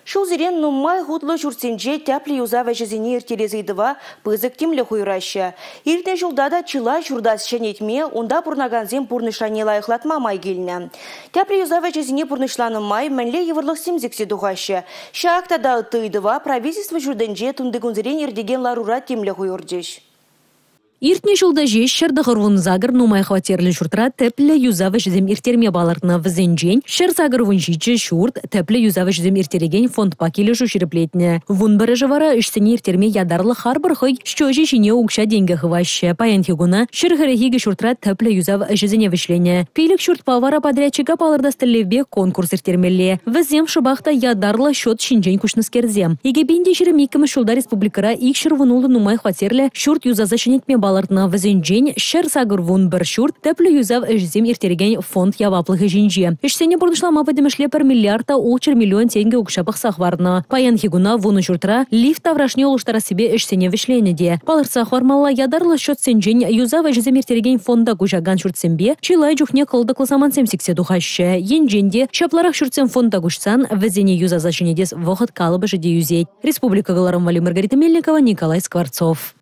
Шул зирен нумай хутлы журтсенже тяпли юза вәжізіне ертелезейдіва пызык темлі хуйраща. Иртне жылдада чыла журдас шанетме, онда пурнаганзен пурнышлане лайықлатма май келіні. Тяпли юза вәжізіне пурнышланы май мәнле еврлық семзіксе дұғашы. Шаақтада ұттыйдыва правительство журденже тундығын зирен ердеген ларура темлі хуйырдеш. Иртне жылда жеш шырдығырвын загыр нумай хватерлі жұртра тәплі юзавы жізем иртерме баларына візенжен, шыр загырвын жичі шурт тәплі юзавы жізем иртереген фонд пакелі жушырыплетіне. Вун бірі жывара үшсіне иртерме ядарлы харбыр хой, шчожи жіне угша денгі хывашы. Паян хигуна шырғырыхигі жұртра тәплі юзавы жізене вішлені. Пейлік шурт павара подрядчика палырда стілевбе конкурс иртермелі. Візем шыбақта ядарлы шот шинжен күшніскерзем. Егебенде жірі мекімі шулда республикара ик шырвынулы нумай хватерлі шурт юзазы шынетме балартына візенжен шыр сагырвун бір шурт тәплі юзав әжізем ертерген фонд яваплығы жинже. Ішсене бұрнышлама пәдімішле бір миллиардта 10 миллион тенге ұқшапық сақварына. Паян хигуна вуны жұртыра лифт аврашне олыштара себе ішсене вішленеде. Балырса хвармалла ядарлы шот сенжен юзав әжізем ертерген фонда күжаган шуртсембе чилай жүхне қылдықлы саман семсіксе дұхашы. Енженде шапларақ шуртсем фонда күшсан візене юзаза жинедес вғыт калыбы жиде юзет. Республика Галарым Вали Маргарита Мельникова, Николай Скворцов.